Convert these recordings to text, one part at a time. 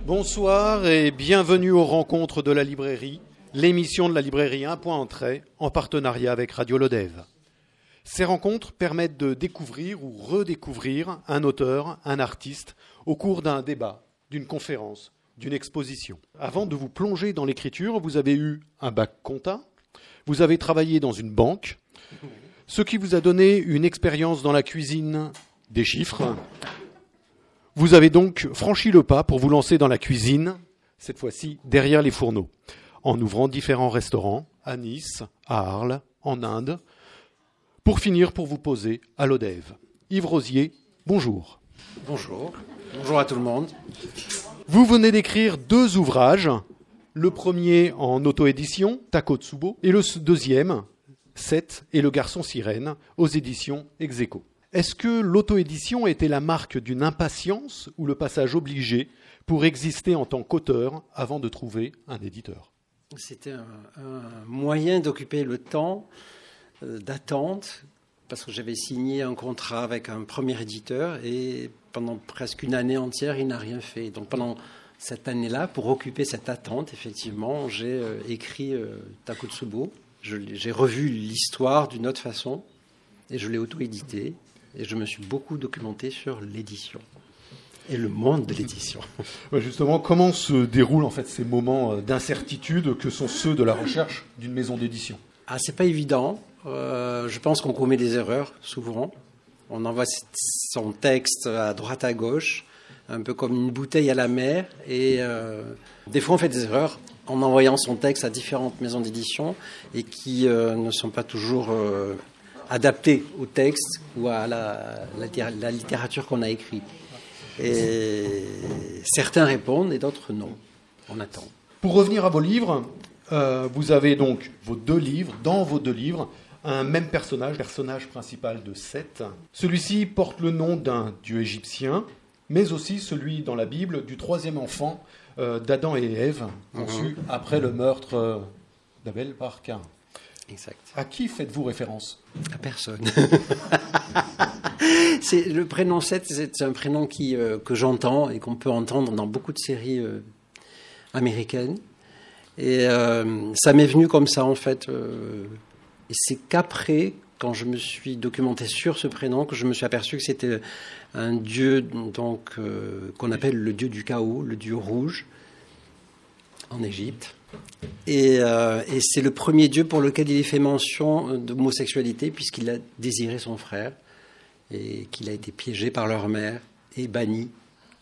Bonsoir et bienvenue aux rencontres de la librairie, l'émission de la librairie Un Point Entrée, en partenariat avec Radio Lodève. Ces rencontres permettent de découvrir ou redécouvrir un auteur, un artiste, au cours d'un débat, d'une conférence, d'une exposition. Avant de vous plonger dans l'écriture, vous avez eu un bac compta, vous avez travaillé dans une banque, ce qui vous a donné une expérience dans la cuisine des chiffres. Vous avez donc franchi le pas pour vous lancer dans la cuisine, cette fois-ci derrière les fourneaux, en ouvrant différents restaurants à Nice, à Arles, en Inde, pour finir pour vous poser à Lodève. Yves Rosier, bonjour. Bonjour. Bonjour à tout le monde. Vous venez d'écrire 2 ouvrages, le premier en auto-édition, Takotsubo, et le deuxième, Seth et le garçon sirène, aux éditions Ex Aequo. Est-ce que l'auto-édition était la marque d'une impatience ou le passage obligé pour exister en tant qu'auteur avant de trouver un éditeur ? C'était un moyen d'occuper le temps d'attente, parce que j'avais signé un contrat avec un premier éditeur et pendant presque une année entière, il n'a rien fait. Donc pendant cette année-là, pour occuper cette attente, effectivement, j'ai écrit Takotsubo. J'ai revu l'histoire d'une autre façon et je l'ai auto-édité. Et je me suis beaucoup documenté sur l'édition et le monde de l'édition. Justement, comment se déroulent en fait ces moments d'incertitude que sont ceux de la recherche d'une maison d'édition ? C'est pas évident. Je pense qu'on commet des erreurs souvent. On envoie son texte à droite à gauche, un peu comme une bouteille à la mer. Et des fois, on fait des erreurs en envoyant son texte à différentes maisons d'édition et qui ne sont pas toujours adapté au texte ou à la littérature qu'on a écrite. Et certains répondent et d'autres non. On attend. Pour revenir à vos livres, vous avez donc vos 2 livres, dans vos 2 livres, un même personnage principal de Seth. Celui-ci porte le nom d'un dieu égyptien, mais aussi celui dans la Bible du 3e enfant d'Adam et Ève, conçu après le meurtre d'Abel par Caïn. Exact. À qui faites-vous référence ? À personne. Le prénom Seth, c'est un prénom que j'entends et qu'on peut entendre dans beaucoup de séries américaines. Et ça m'est venu comme ça, en fait. Et c'est qu'après, quand je me suis documenté sur ce prénom, que je me suis aperçu que c'était un dieu donc, qu'on appelle le dieu du chaos, le dieu rouge, en Égypte. Et c'est le premier dieu pour lequel il est fait mention d'homosexualité, puisqu'il a désiré son frère et qu'il a été piégé par leur mère et banni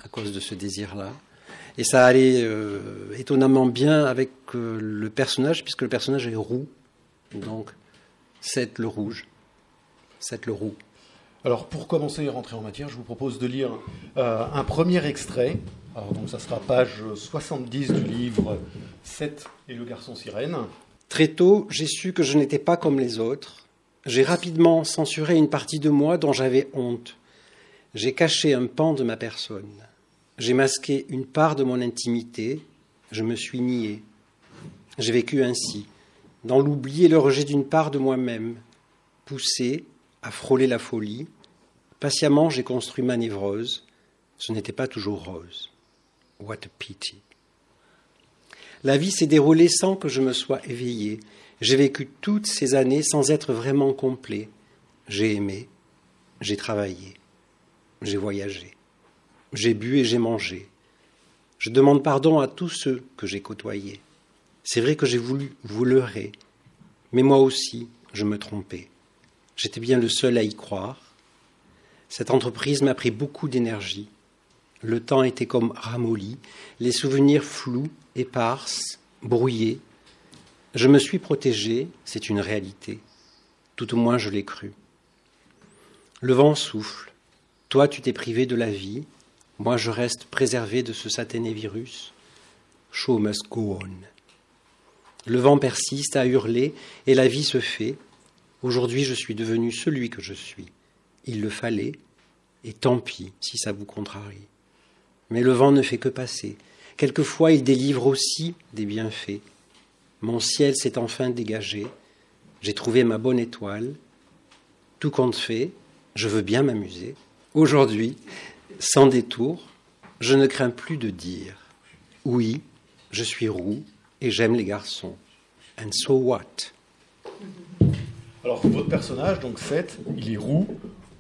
à cause de ce désir-là. Et ça allait étonnamment bien avec le personnage, puisque le personnage est roux. Donc, Seth le rouge, Seth le roux. Alors, pour commencer et rentrer en matière, je vous propose de lire un premier extrait. Alors, donc, ça sera page 70 du livre « Seth et le garçon sirène ». Très tôt, j'ai su que je n'étais pas comme les autres. J'ai rapidement censuré une partie de moi dont j'avais honte. J'ai caché un pan de ma personne. J'ai masqué une part de mon intimité. Je me suis nié. J'ai vécu ainsi, dans l'oubli et le rejet d'une part de moi-même, poussé à frôler la folie. Patiemment, j'ai construit ma névrose. Ce n'était pas toujours rose. What a pity. La vie s'est déroulée sans que je me sois éveillé. J'ai vécu toutes ces années sans être vraiment complet. J'ai aimé, j'ai travaillé, j'ai voyagé, j'ai bu et j'ai mangé. Je demande pardon à tous ceux que j'ai côtoyés. C'est vrai que j'ai voulu vous leurrer, mais moi aussi, je me trompais. J'étais bien le seul à y croire. Cette entreprise m'a pris beaucoup d'énergie. Le temps était comme ramolli, les souvenirs flous, éparses, brouillés. Je me suis protégé, c'est une réalité. Tout au moins, je l'ai cru. Le vent souffle. Toi, tu t'es privé de la vie. Moi, je reste préservé de ce satané virus. Show must go on. Le vent persiste à hurler et la vie se fait. Aujourd'hui, je suis devenu celui que je suis. Il le fallait, et tant pis si ça vous contrarie. Mais le vent ne fait que passer. Quelquefois, il délivre aussi des bienfaits. Mon ciel s'est enfin dégagé. J'ai trouvé ma bonne étoile. Tout compte fait, je veux bien m'amuser. Aujourd'hui, sans détour, je ne crains plus de dire. Oui, je suis roux et j'aime les garçons. And so what? Alors, votre personnage, donc Seth, il est roux,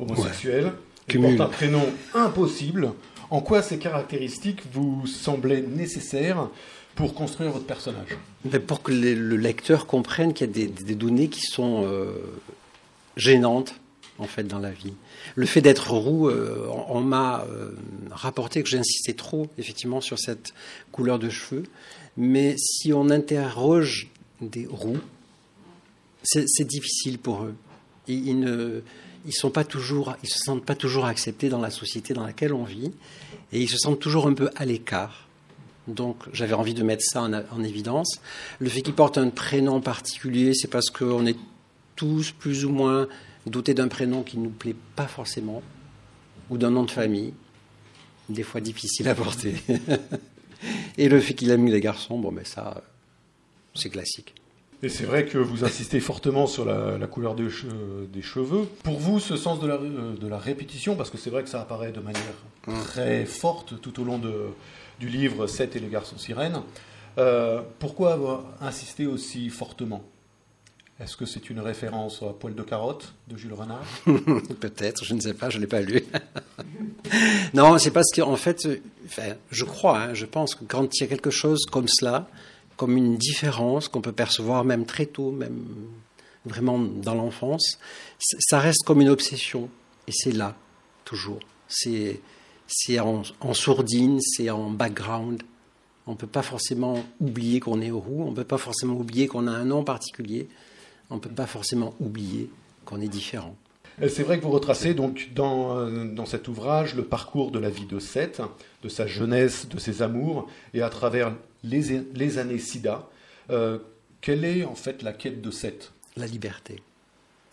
homosexuel, il Cumul. porte un prénom impossible. En quoi ces caractéristiques vous semblaient nécessaires pour construire votre personnage? Mais pour que le lecteur comprenne qu'il y a des données qui sont gênantes, en fait, dans la vie. Le fait d'être roux, on m'a rapporté que j'insistais trop, effectivement, sur cette couleur de cheveux. Mais si on interroge des roux, c'est difficile pour eux. Ils ne se sentent pas toujours acceptés dans la société dans laquelle on vit, et ils se sentent toujours un peu à l'écart. Donc j'avais envie de mettre ça en évidence. Le fait qu'ils portent un prénom particulier, c'est parce qu'on est tous plus ou moins dotés d'un prénom qui ne nous plaît pas forcément, ou d'un nom de famille, des fois difficile à porter. Et le fait qu'il aime les garçons, bon, mais ça, c'est classique. Et c'est vrai que vous insistez fortement sur la couleur des cheveux. Pour vous, ce sens de la répétition, parce que c'est vrai que ça apparaît de manière très forte tout au long du livre Seth et les garçons sirènes, pourquoi avoir insisté aussi fortement? Est-ce que c'est une référence à Poil de carotte de Jules Renard? Peut-être, je ne sais pas, je ne l'ai pas lu. Non, c'est parce qu'en fait, je crois, je pense que quand il y a quelque chose comme cela, comme une différence qu'on peut percevoir même très tôt, même vraiment dans l'enfance, ça reste comme une obsession. Et c'est là, toujours. C'est en sourdine, c'est en background. On ne peut pas forcément oublier qu'on est roux, on ne peut pas forcément oublier qu'on a un nom particulier, on ne peut pas forcément oublier qu'on est différent. C'est vrai que vous retracez donc dans cet ouvrage le parcours de la vie de Seth, de sa jeunesse, de ses amours, et à travers les années SIDA. Quelle est en fait la quête de Seth? La liberté.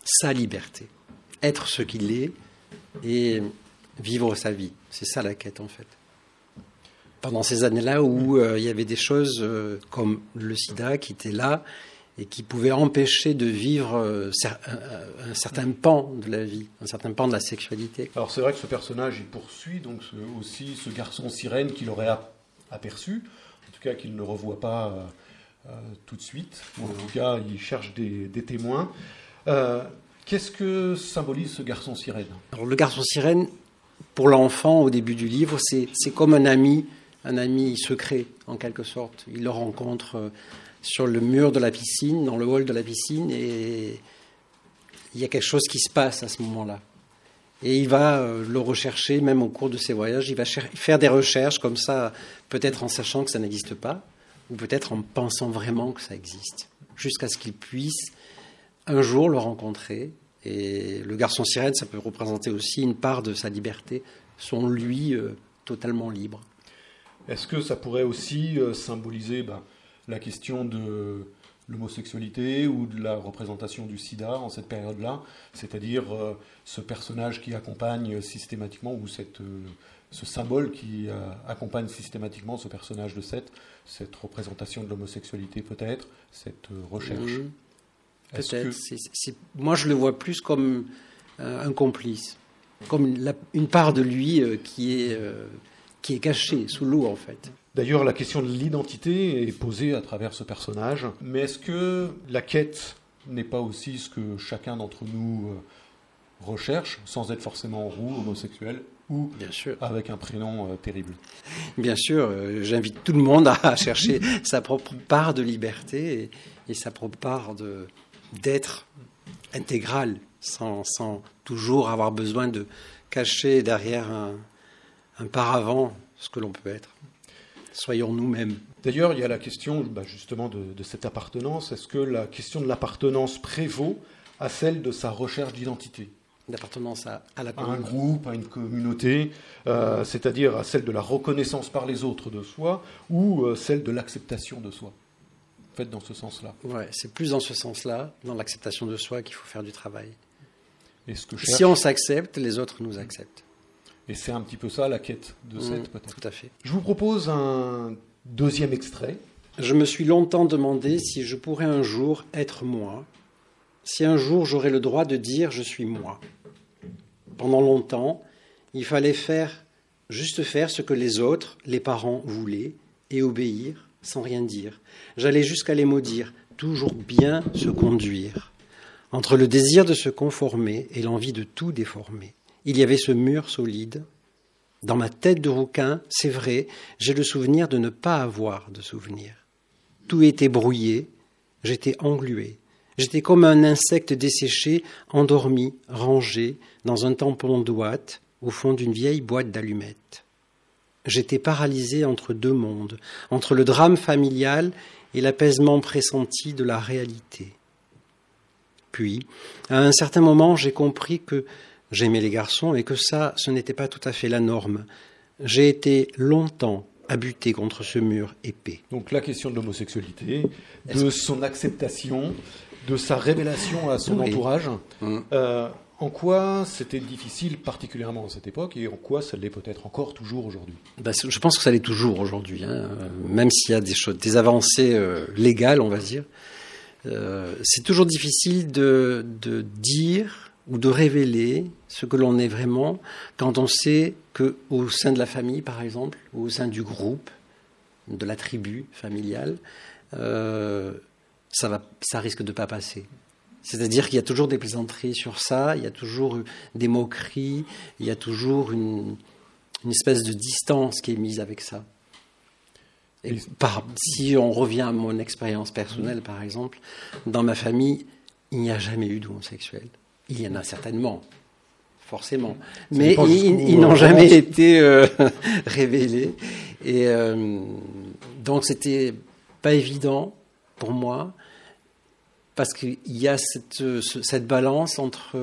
Sa liberté. Être ce qu'il est et vivre sa vie. C'est ça la quête en fait. Pendant ces années-là où il y avait des choses comme le sida qui étaient là et qui pouvaient empêcher de vivre un certain pan de la vie, un certain pan de la sexualité. Alors c'est vrai que ce personnage, il poursuit donc aussi ce garçon sirène qu'il aurait aperçu, en tout cas qu'il ne revoit pas tout de suite, ou en tout cas il cherche des témoins. Qu'est-ce que symbolise ce garçon sirène? Alors, le garçon sirène, pour l'enfant au début du livre, c'est comme un ami secret en quelque sorte. Il le rencontre sur le mur de la piscine, dans le hall de la piscine, et il y a quelque chose qui se passe à ce moment-là. Et il va le rechercher, même au cours de ses voyages. Il va faire des recherches comme ça, peut-être en sachant que ça n'existe pas, ou peut-être en pensant vraiment que ça existe, jusqu'à ce qu'il puisse un jour le rencontrer. Et le garçon sirène, ça peut représenter aussi une part de sa liberté, son lui totalement libre. Est-ce que ça pourrait aussi symboliser la question de l'homosexualité ou de la représentation du sida en cette période-là, c'est-à-dire ce personnage qui accompagne systématiquement, ou ce symbole qui accompagne systématiquement ce personnage de Seth, cette représentation de l'homosexualité peut-être, cette recherche? Peut-être. Moi, je le vois plus comme un complice, comme une part de lui qui est cachée sous l'eau, en fait. D'ailleurs, la question de l'identité est posée à travers ce personnage. Mais est-ce que la quête n'est pas aussi ce que chacun d'entre nous recherche, sans être forcément roux, homosexuel, ou Bien sûr. avec un prénom terrible? Bien sûr, j'invite tout le monde à chercher sa propre part de liberté et sa propre part d'être intégral, sans toujours avoir besoin de cacher derrière un paravent ce que l'on peut être. Soyons nous-mêmes. D'ailleurs, il y a la question justement de cette appartenance. Est-ce que la question de l'appartenance prévaut à celle de sa recherche d'identité? L'appartenance à un groupe, à une communauté, c'est-à-dire à celle de la reconnaissance par les autres de soi, ou celle de l'acceptation de soi? En fait, dans ce sens-là. Ouais, c'est plus dans ce sens-là, dans l'acceptation de soi, qu'il faut faire du travail. Et ce que si on s'accepte, les autres nous acceptent. Et c'est un petit peu ça la quête de Seth, peut-être. Tout à fait. Je vous propose un deuxième extrait. Je me suis longtemps demandé si je pourrais un jour être moi, si un jour j'aurais le droit de dire je suis moi. Pendant longtemps, il fallait juste faire ce que les autres, les parents voulaient, et obéir sans rien dire. J'allais jusqu'à les maudire, toujours bien se conduire. Entre le désir de se conformer et l'envie de tout déformer, il y avait ce mur solide. Dans ma tête de rouquin, c'est vrai, j'ai le souvenir de ne pas avoir de souvenir. Tout était brouillé, j'étais englué. J'étais comme un insecte desséché, endormi, rangé, dans un tampon d'ouate, au fond d'une vieille boîte d'allumettes. J'étais paralysé entre deux mondes, entre le drame familial et l'apaisement pressenti de la réalité. Puis, à un certain moment, j'ai compris que j'aimais les garçons et que ça, ce n'était pas tout à fait la norme. J'ai été longtemps à buter contre ce mur épais. Donc la question de l'homosexualité, de son acceptation, de sa révélation à son entourage. En quoi c'était difficile particulièrement à cette époque et en quoi ça l'est peut-être encore toujours aujourd'hui? Je pense que ça l'est toujours aujourd'hui, même s'il y a des avancées légales, on va dire. C'est toujours difficile de dire ou de révéler ce que l'on est vraiment quand on sait qu'au sein de la famille, par exemple, ou au sein du groupe, de la tribu familiale, ça risque de ne pas passer. C'est-à-dire qu'il y a toujours des plaisanteries sur ça, il y a toujours des moqueries, il y a toujours une espèce de distance qui est mise avec ça. Et si on revient à mon expérience personnelle, par exemple, dans ma famille, il n'y a jamais eu d'homosexuels. Il y en a certainement, forcément, mais ils n'ont jamais été révélés. Et donc, c'était pas évident pour moi, parce qu'il y a cette balance entre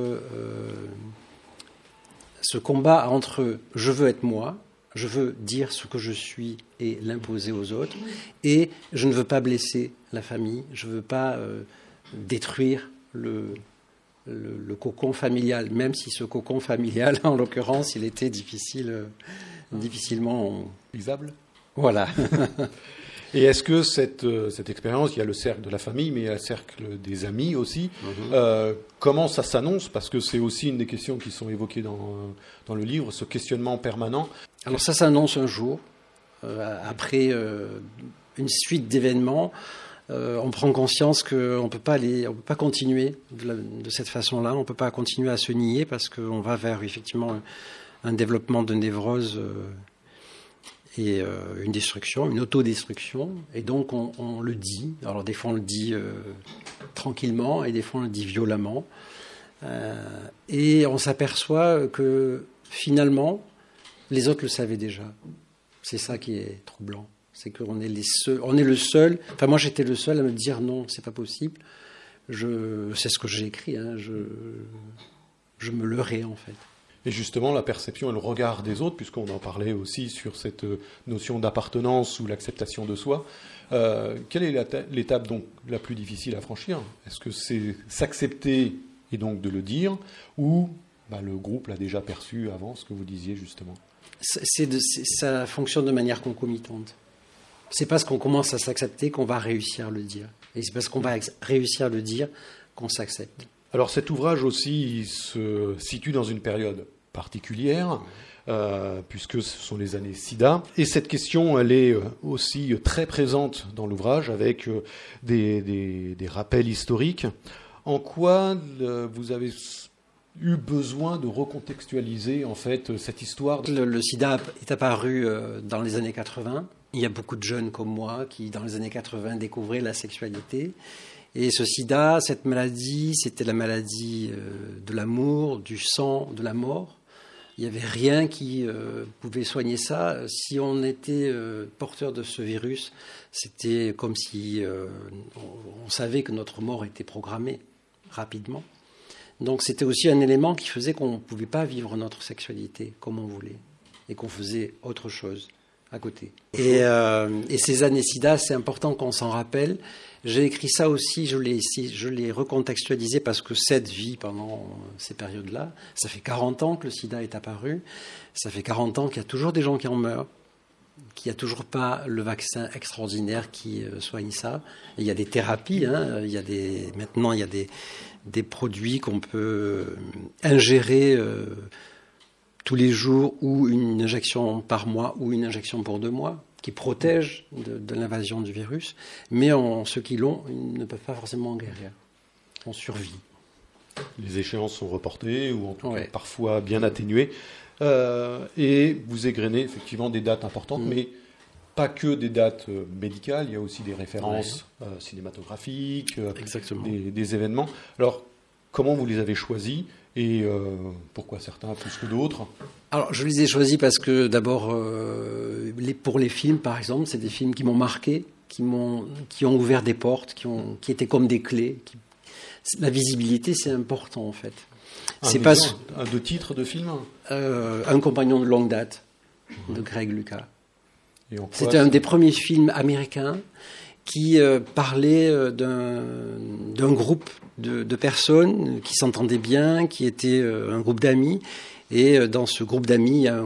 ce combat entre je veux être moi, je veux dire ce que je suis et l'imposer aux autres, et je ne veux pas blesser la famille, je ne veux pas détruire le cocon familial, même si ce cocon familial, en l'occurrence, il était difficilement lisable. Voilà. Et est-ce que cette expérience, il y a le cercle de la famille, mais il y a le cercle des amis aussi, comment ça s'annonce? Parce que c'est aussi une des questions qui sont évoquées dans le livre, ce questionnement permanent. Alors ça s'annonce un jour, après une suite d'événements. On prend conscience qu'on ne peut pas continuer de cette façon-là, on ne peut pas continuer à se nier parce qu'on va vers effectivement un développement de névrose et une destruction, une autodestruction. Et donc on le dit. Alors des fois on le dit tranquillement et des fois on le dit violemment. Et on s'aperçoit que finalement les autres le savaient déjà. C'est ça qui est troublant. C'est qu'on est le seul. Enfin, moi, j'étais le seul à me dire non, c'est pas possible. C'est ce que j'ai écrit. Je me leurrais en fait. Et justement, la perception et le regard des autres, puisqu'on en parlait aussi sur cette notion d'appartenance ou l'acceptation de soi. Quelle est l'étape donc la plus difficile à franchir? Est-ce que c'est s'accepter et donc de le dire, ou le groupe l'a déjà perçu avant, ce que vous disiez justement? Ça fonctionne de manière concomitante. C'est parce qu'on commence à s'accepter qu'on va réussir à le dire. Et c'est parce qu'on va réussir à le dire qu'on s'accepte. Alors cet ouvrage aussi il se situe dans une période particulière, puisque ce sont les années SIDA. Et cette question, elle est aussi très présente dans l'ouvrage, avec des rappels historiques. En quoi vous avez eu besoin de recontextualiser en fait cette histoire? Le sida est apparu dans les années 80. Il y a beaucoup de jeunes comme moi qui, dans les années 80, découvraient la sexualité. Et ce sida, cette maladie, c'était la maladie de l'amour, du sang, de la mort. Il n'y avait rien qui pouvait soigner ça. Si on était porteur de ce virus, c'était comme si on savait que notre mort était programmée rapidement. Donc c'était aussi un élément qui faisait qu'on ne pouvait pas vivre notre sexualité comme on voulait et qu'on faisait autre chose à côté. Et ces années SIDA, c'est important qu'on s'en rappelle. J'ai écrit ça aussi, je l'ai recontextualisé parce que cette vie pendant ces périodes-là, ça fait 40 ans que le sida est apparu, ça fait 40 ans qu'il y a toujours des gens qui en meurent, qu'il n'y a toujours pas le vaccin extraordinaire qui soigne ça. Et il y a des thérapies, maintenant il y a des produits qu'on peut ingérer tous les jours, ou une injection par mois, ou une injection pour 2 mois. qui protège de l'invasion du virus, mais ceux qui l'ont, ils ne peuvent pas forcément en guérir. On survit. Les échéances sont reportées ou en tout cas parfois bien atténuées. Et vous égrenez effectivement des dates importantes, mais pas que des dates médicales, il y a aussi des références cinématographiques, des événements. Alors, comment vous les avez choisis et pourquoi certains plus que d'autres? Alors, je les ai choisis parce que d'abord, pour les films, par exemple, c'est des films qui m'ont marqué, qui ont ouvert des portes, qui étaient comme des clés. La visibilité, c'est important en fait. De titres de films Un compagnon de longue date, de Greg Lucas. C'était un des premiers films américains qui parlait d'un groupe de personnes qui s'entendaient bien, qui étaient un groupe d'amis. Et dans ce groupe d'amis, il y a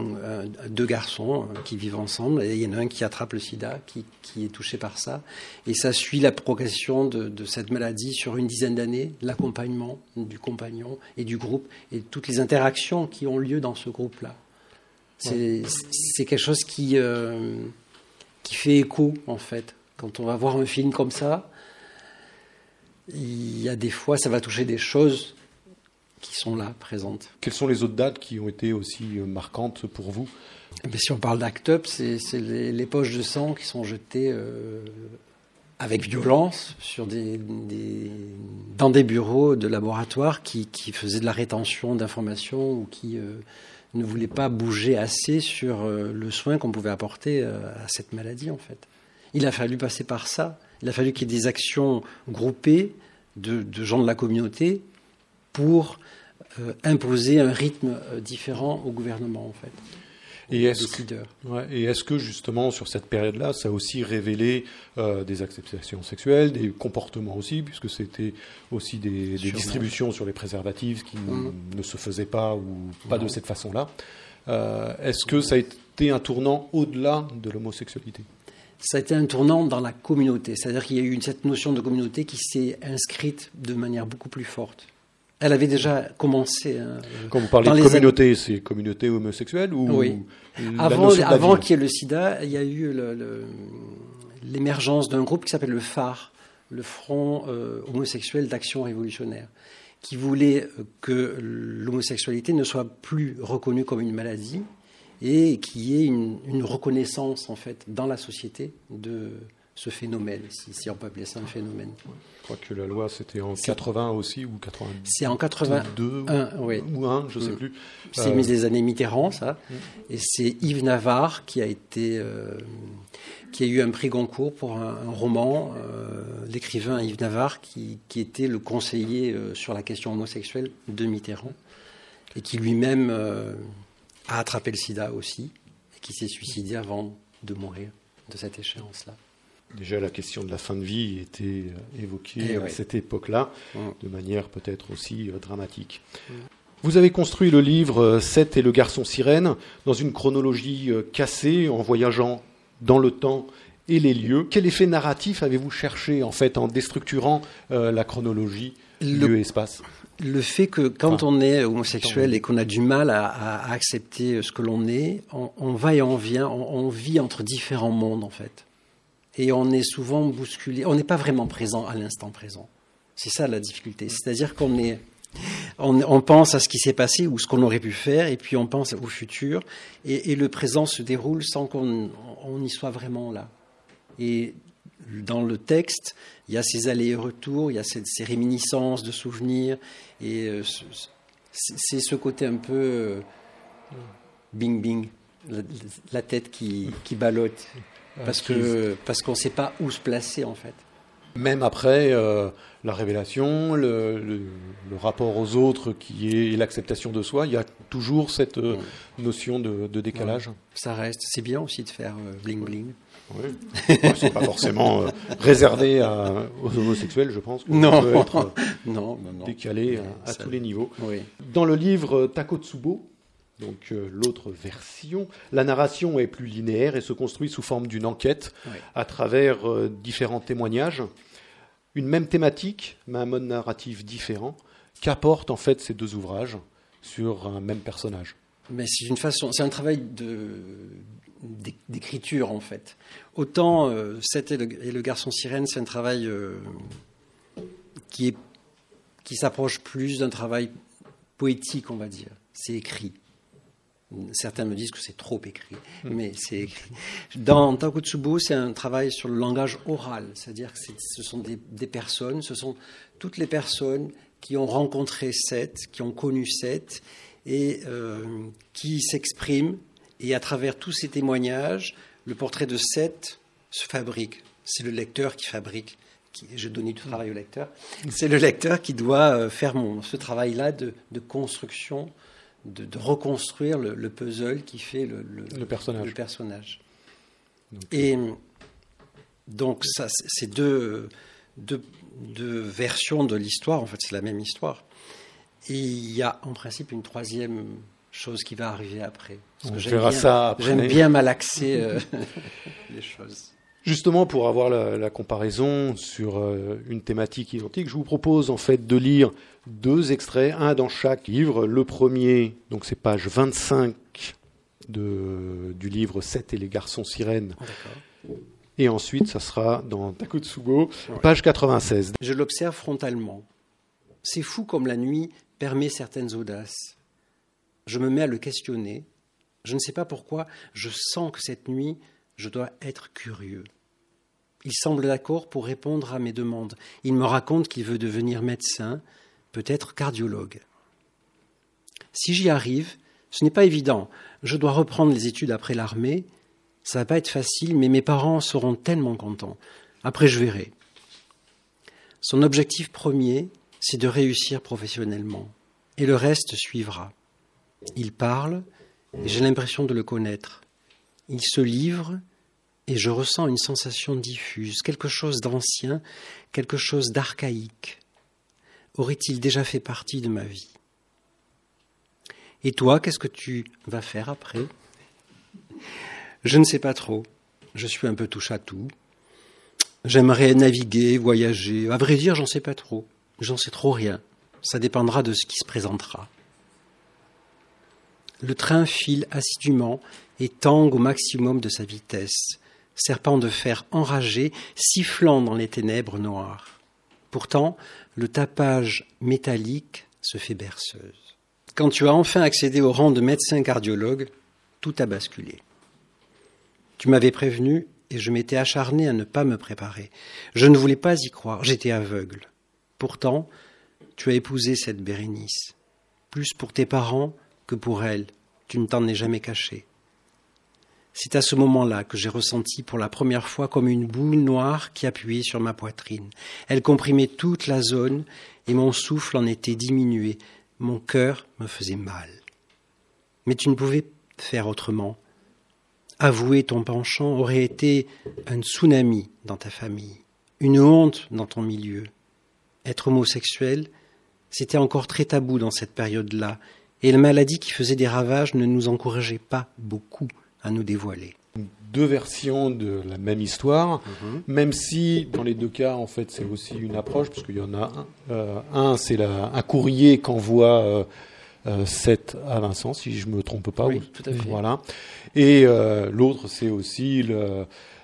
deux garçons qui vivent ensemble. Et il y en a un qui attrape le sida, qui est touché par ça. Et ça suit la progression de cette maladie sur une dizaine d'années, l'accompagnement du compagnon et du groupe, et toutes les interactions qui ont lieu dans ce groupe-là. C'est quelque chose qui fait écho, en fait. Quand on va voir un film comme ça, il y a des fois, ça va toucher des choses qui sont là, présentes. Quelles sont les autres dates qui ont été aussi marquantes pour vous? Si on parle d'Act Up, c'est les poches de sang qui sont jetées avec violence dans des bureaux de laboratoire qui faisaient de la rétention d'informations ou qui ne voulaient pas bouger assez sur le soin qu'on pouvait apporter à cette maladie, en fait. Il a fallu passer par ça. Il a fallu qu'il y ait des actions groupées de gens de la communauté pour imposer un rythme différent au gouvernement, en fait. Et est-ce que justement sur cette période-là, ça a aussi révélé des acceptations sexuelles, des comportements aussi, puisque c'était aussi des distributions sur les préservatifs qui ne se faisaient pas ou pas de cette façon-là. Est-ce que ça a été un tournant au-delà de l'homosexualité? Ça a été un tournant dans la communauté, c'est-à-dire qu'il y a eu cette notion de communauté qui s'est inscrite de manière beaucoup plus forte. Elle avait déjà commencé. Quand vous parlez de communauté, c'est communauté homosexuelle ou oui. Avant qu'il y ait le sida, il y a eu l'émergence d'un groupe qui s'appelle le phare, le Front homosexuel d'action révolutionnaire, qui voulait que l'homosexualité ne soit plus reconnue comme une maladie et qu'il y ait une reconnaissance en fait dans la société de ce phénomène, si on peut appeler ça un phénomène. Je crois que la loi, c'était en 80 aussi, ou 82. C'est en 82, oui. Ou 1, je ne sais plus. C'est des années Mitterrand, ça. Et c'est Yves Navarre qui a eu un prix Goncourt pour un roman, l'écrivain Yves Navarre, qui était le conseiller sur la question homosexuelle de Mitterrand, et qui lui-même a attrapé le sida aussi, et qui s'est suicidé avant de mourir de cette échéance-là. Déjà, la question de la fin de vie était évoquée à cette époque-là, de manière peut-être aussi dramatique. Vous avez construit le livre « Seth et le garçon sirène » dans une chronologie cassée, en voyageant dans le temps et les lieux. Quel effet narratif avez-vous cherché, en fait, en déstructurant la chronologie lieu et espace? Le fait que quand on est homosexuel et qu'on a du mal à accepter ce que l'on est, on va et on vient, on vit entre différents mondes, en fait. Et on est souvent bousculé, on n'est pas vraiment présent à l'instant présent. C'est ça la difficulté. C'est-à-dire on pense à ce qui s'est passé ou ce qu'on aurait pu faire, et puis on pense au futur, et le présent se déroule sans qu'on y soit vraiment là. Et dans le texte, il y a ces allers et retours, il y a ces réminiscences de souvenirs, et c'est ce côté un peu bing-bing, la tête qui ballotte. Parce qu'on ne sait pas où se placer, en fait. Même après la révélation, le rapport aux autres et l'acceptation de soi, il y a toujours cette notion de décalage. Ça reste. C'est bien aussi de faire bling-bling. Oui. C'est pas forcément réservé aux homosexuels, je pense. Non, peut être non. Décalé à tous les niveaux. Oui. Dans le livre Takotsubo, donc l'autre version, la narration est plus linéaire et se construit sous forme d'une enquête à travers différents témoignages. Une même thématique, mais un mode narratif différent. Qu'apportent en fait ces deux ouvrages sur un même personnage? Mais c'est un travail d'écriture, en fait. Autant Seth et le garçon sirène, c'est un travail qui s'approche plus d'un travail poétique, on va dire. C'est écrit. Certains me disent que c'est trop écrit, mais c'est écrit. Dans Takotsubo, c'est un travail sur le langage oral, c'est-à-dire que ce sont des personnes, ce sont toutes les personnes qui ont rencontré Seth, qui ont connu Seth, et qui s'expriment. Et à travers tous ces témoignages, le portrait de Seth se fabrique. C'est le lecteur qui fabrique. J'ai donné du travail au lecteur. C'est le lecteur qui doit faire ce travail-là de construction, de reconstruire le puzzle qui fait le personnage. Et donc, ça, c'est deux versions de l'histoire. En fait, c'est la même histoire. Et il y a en principe une troisième chose qui va arriver après. On verra ça après. J'aime bien malaxer les choses. Justement, pour avoir la comparaison sur une thématique identique, je vous propose en fait de lire 2 extraits, un dans chaque livre. Le premier, donc c'est page 25 du livre 7 et les garçons sirènes. D'accord. Et ensuite, ça sera dans Takotsubo, page 96. Je l'observe frontalement. C'est fou comme la nuit permet certaines audaces. Je me mets à le questionner. Je ne sais pas pourquoi, je sens que cette nuit, je dois être curieux. Il semble d'accord pour répondre à mes demandes. Il me raconte qu'il veut devenir médecin, peut-être cardiologue. Si j'y arrive, ce n'est pas évident. Je dois reprendre les études après l'armée. Ça va pas être facile, mais mes parents seront tellement contents. Après, je verrai. Son objectif premier, c'est de réussir professionnellement. Et le reste suivra. Il parle, et j'ai l'impression de le connaître. Il se livre, et je ressens une sensation diffuse, quelque chose d'ancien, quelque chose d'archaïque. Aurait-il déjà fait partie de ma vie ? Et toi, qu'est-ce que tu vas faire après ? Je ne sais pas trop. Je suis un peu touche-à-tout. J'aimerais naviguer, voyager. À vrai dire, j'en sais pas trop. J'en sais trop rien. Ça dépendra de ce qui se présentera. Le train file assidûment et tangue au maximum de sa vitesse, serpent de fer enragé, sifflant dans les ténèbres noires. Pourtant, le tapage métallique se fait berceuse. Quand tu as enfin accédé au rang de médecin cardiologue, tout a basculé. Tu m'avais prévenu et je m'étais acharné à ne pas me préparer. Je ne voulais pas y croire, j'étais aveugle. Pourtant, tu as épousé cette Bérénice, plus pour tes parents que pour elle. Tu ne t'en es jamais caché. C'est à ce moment-là que j'ai ressenti pour la première fois comme une boule noire qui appuyait sur ma poitrine. Elle comprimait toute la zone et mon souffle en était diminué. Mon cœur me faisait mal. Mais tu ne pouvais faire autrement. Avouer ton penchant aurait été un tsunami dans ta famille, une honte dans ton milieu. Être homosexuel, c'était encore très tabou dans cette période-là, et la maladie qui faisait des ravages ne nous encourageait pas beaucoup à nous dévoiler. 2 versions de la même histoire, même si dans les 2 cas, en fait, c'est aussi une approche, parce qu'il y en a un c'est un courrier qu'envoie Seth à Vincent, si je me trompe pas. Oui, tout à fait. Voilà. Et l'autre, c'est aussi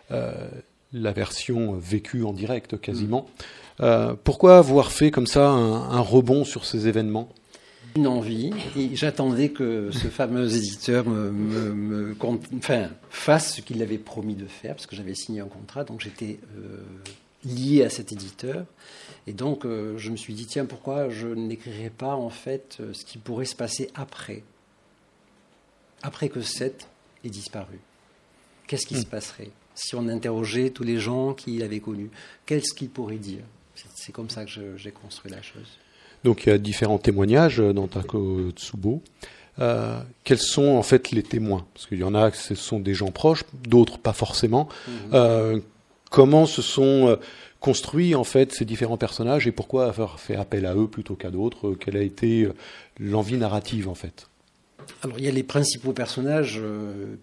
la version vécue en direct, quasiment. Pourquoi avoir fait comme ça un rebond sur ces événements ? Une envie, et j'attendais que ce fameux éditeur fasse ce qu'il avait promis de faire, parce que j'avais signé un contrat, donc j'étais lié à cet éditeur. Et donc, je me suis dit, tiens, pourquoi je n'écrirais pas, en fait, ce qui pourrait se passer après que Seth ait disparu. Qu'est-ce qui se passerait si on interrogeait tous les gens qu'il avait connus? Qu'est-ce qu'il pourrait dire? C'est comme ça que j'ai construit la chose. Donc, il y a différents témoignages dans Takotsubo. Quels sont, en fait, les témoins? Parce qu'il y en a, ce sont des gens proches, d'autres pas forcément. Comment se sont construits, en fait, ces différents personnages et pourquoi avoir fait appel à eux plutôt qu'à d'autres? Quelle a été l'envie narrative, en fait? Alors, il y a les principaux personnages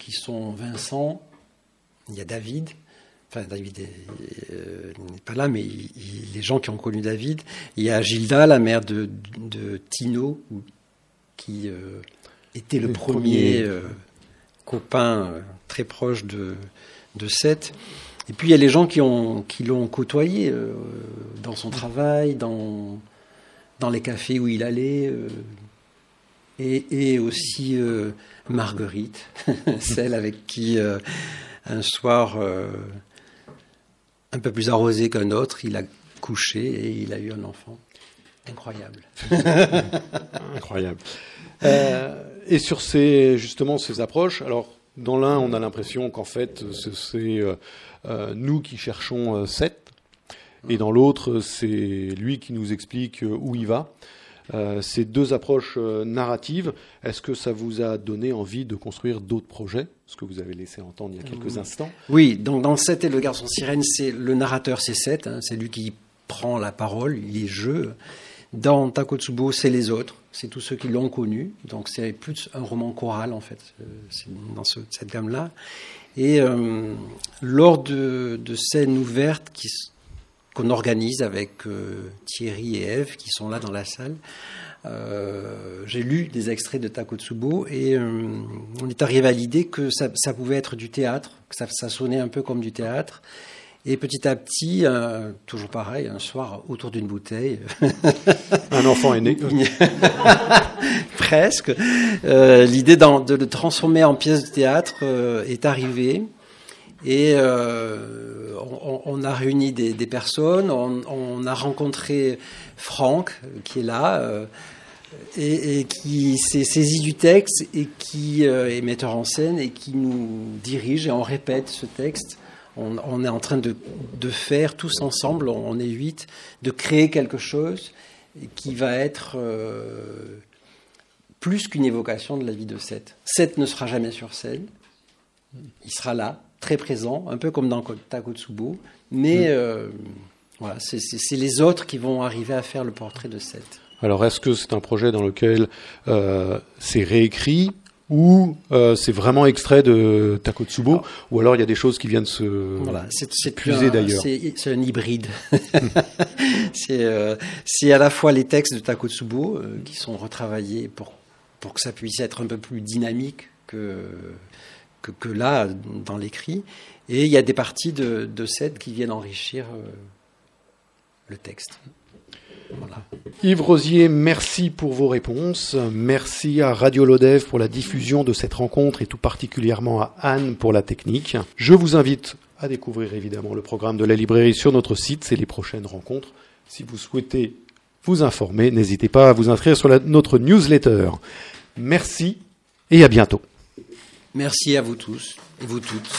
qui sont Vincent, il y a David. Enfin, David n'est pas là, mais les gens qui ont connu David. Il y a Gilda, la mère de Tino, qui était le premier copain très proche de Seth. Et puis il y a les gens qui l'ont côtoyé dans son travail, dans les cafés où il allait, et aussi Marguerite, celle avec qui un soir un peu plus arrosé qu'un autre, il a couché et il a eu un enfant. Incroyable. Incroyable. Et sur ces approches, alors dans l'un, on a l'impression qu'en fait, c'est nous qui cherchons Seth, et dans l'autre, c'est lui qui nous explique où il va. Ces deux approches narratives, est-ce que ça vous a donné envie de construire d'autres projets, ce que vous avez laissé entendre il y a quelques instants? Oui, donc dans Seth et le garçon sirène, c'est le narrateur, c'est Seth, hein, c'est lui qui prend la parole, il est jeu. Dans Takotsubo, c'est les autres, c'est tous ceux qui l'ont connu, donc c'est plus un roman choral en fait, c'est dans cette gamme-là. Et lors de scènes ouvertes qu'on organise avec Thierry et Ève qui sont là dans la salle, j'ai lu des extraits de Takotsubo et on est arrivé à l'idée que ça pouvait être du théâtre, que ça sonnait un peu comme du théâtre. Et petit à petit, toujours pareil, un soir autour d'une bouteille, un enfant est né. Presque. L'idée de le transformer en pièce de théâtre est arrivée. Et on a réuni des personnes, on a rencontré Franck, qui est là, et qui s'est saisi du texte, et qui est metteur en scène, et qui nous dirige, et on répète ce texte. On est en train de faire tous ensemble, on est 8, de créer quelque chose qui va être plus qu'une évocation de la vie de Seth. Seth ne sera jamais sur scène, il sera là, très présent, un peu comme dans Takotsubo, mais voilà, c'est les autres qui vont arriver à faire le portrait de Seth. Alors, est-ce que c'est un projet dans lequel c'est réécrit ou c'est vraiment extrait de Takotsubo, ou alors il y a des choses qui viennent c'est puiser d'ailleurs. C'est un hybride. C'est à la fois les textes de Takotsubo qui sont retravaillés pour que ça puisse être un peu plus dynamique que là, dans l'écrit. Et il y a des parties de Seth qui viennent enrichir le texte. Voilà. Yves Rosier, merci pour vos réponses. Merci à Radio Lodève pour la diffusion de cette rencontre et tout particulièrement à Anne pour la technique. Je vous invite à découvrir évidemment le programme de la librairie sur notre site. C'est les prochaines rencontres. Si vous souhaitez vous informer, n'hésitez pas à vous inscrire sur notre newsletter. Merci et à bientôt. Merci à vous tous et vous toutes.